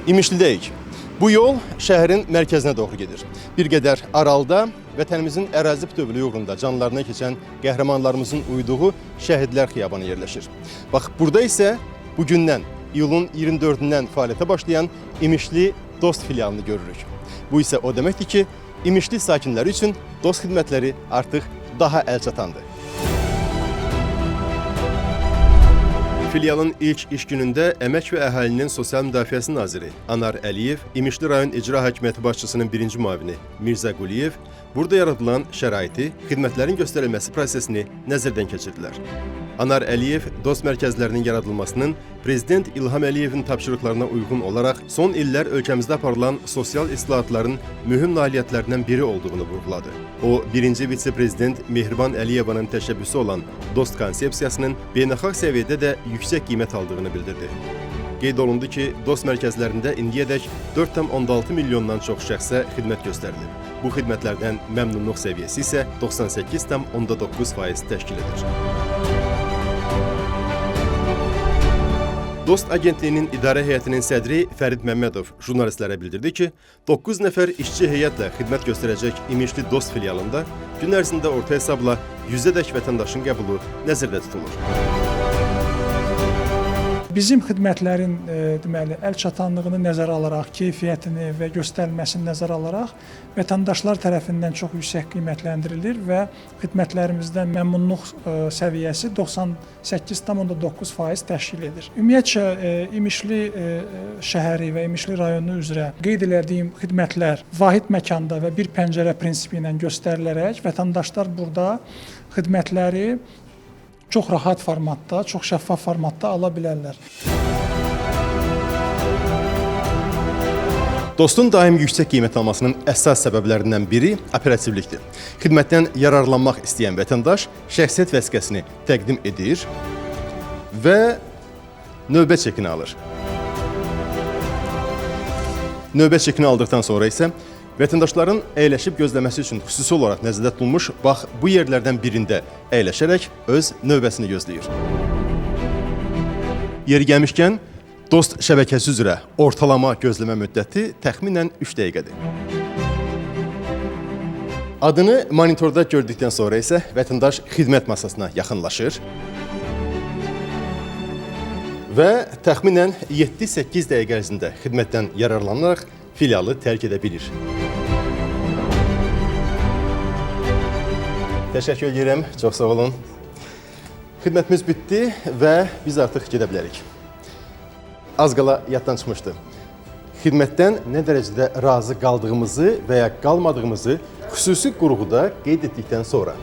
İmişlidəyik. Bu yol şəhərin mərkəzinə doğru gedir. Bir qədər aralıda vətənimizin ərazi bütövlüyü uğrunda canlarına keçən qəhrəmanlarımızın uyuduğu Şəhidlər Xiyabanı yerləşir. Bax, burada isə bugündən, iyulun 24-dən fəaliyyətə başlayan İmişli Dost filialını görürük. Bu isə o deməkdir ki, İmişli sakinləri üçün Dost xidmətləri artıq daha əlçatandır. Filialın ilk iş günündə Əmək və Əhalinin Sosial Müdafiəsi Naziri Anar Əliyev, İmişli rayon İcra Hakimiyyəti başçısının birinci müavini Mirzə Quliyev burada yaradılan şəraiti, xidmətlərin göstərilməsi prosesini nəzərdən keçirdilər. Anar Əliyev Dost mərkəzlərinin yaradılmasının Prezident İlham Əliyevin tapşırıqlarına uyğun olaraq son illər ölkəmizdə aparılan sosial islahatların mühüm nailiyyətlərindən biri olduğunu vurğuladı. O, birinci vitse-prezident Mehriban Əliyevanın təşəbbüsü olan Dost konsepsiyasının beynəlxalq səviyyədə də yüksək qiymət aldığını bildirdi. Qeyd olundu ki, Dost mərkəzlərində indiyədək 4,6 milyondan çox şəxsə xidmət göstərilib. Bu xidmətlərdən məmnunluq səviyyəsi isə 98,9% təşkil edir. Dost Agentliyinin idarə heyətinin sədri Fərid Məmmədov jurnalistlərə bildirdi ki, 9 nəfər işçi heyətlə xidmət göstərəcək İmişli Dost filialında gün ərzində orta hesabla 100-ədək vətəndaşın qəbulu nəzərdə tutulur. Bizim xidmətlərin deməli, əlçatanlığını nəzərə alaraq, keyfiyyətini və göstərilməsini nəzərə alaraq vətəndaşlar tərəfindən çox yüksək qiymətləndirilir və xidmətlərimizdən məmnunluq səviyyəsi 98,9% təşkil edir. Ümumiyyətcə, İmişli şəhəri və İmişli rayonu üzrə qeyd elədiyim xidmətlər vahid məkanda və bir pəncərə prinsipi ilə göstərilərək vətəndaşlar burada xidmətləri çox rahat formatda, çox şəffaf formatda ala bilərlər. Dostun daim yüksək qiymət almasının əsas səbəblərindən biri operativlikdir. Xidmətdən yararlanmaq istəyən vətəndaş şəxsiyyət vəsiqəsini təqdim edir və növbə çekini alır. Növbə çekini aldıqdan sonra isə vətəndaşların əyləşib gözləməsi üçün xüsusi olaraq nəzərdə tutulmuş, bax, bu yerlərdən birində əyləşərək öz növbəsini gözləyir. Yeri gəlmişkən, Dost şəbəkəsi üzrə ortalama gözləmə müddəti təxminən 3 dəqiqədir. Adını monitorda gördükdən sonra isə vətəndaş xidmət masasına yaxınlaşır və təxminən 7-8 dəqiqə ərzində xidmətdən yararlanaraq filialı tərk edə bilir. Təşəkkür edirəm, çox sağ olun. Xidmətimiz bitdi və biz artıq gedə bilərik. Az qala yaddan çıxmışdı. Xidmətdən nə dərəcədə razı qaldığımızı və ya qalmadığımızı xüsusi qurğuda qeyd etdikdən sonra.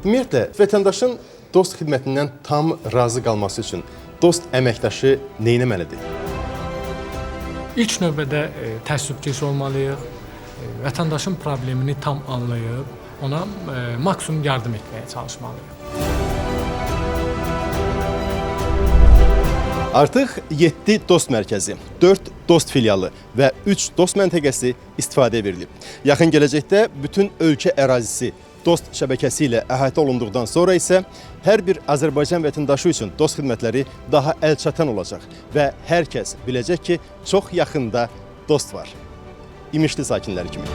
Ümumiyyətlə, vətəndaşın Dost xidmətindən tam razı qalması üçün Dost əməkdaşı neynəməlidir? İlk növbədə təəssübkeş olmalıyıq, vətəndaşın problemini tam anlayıb, ona maksimum yardım etməyə çalışmalıyıq. Artıq 7 Dost mərkəzi, 4 Dost filialı və 3 Dost məntəqəsi istifadəyə verilib. Yaxın gələcəkdə bütün ölkə ərazisi Dost şəbəkəsi ilə əhatə olunduqdan sonra isə hər bir Azərbaycan vətəndaşı üçün Dost xidmətləri daha əlçatan olacaq və hər kəs biləcək ki, çox yaxında Dost var. İmişli sakinləri kimi.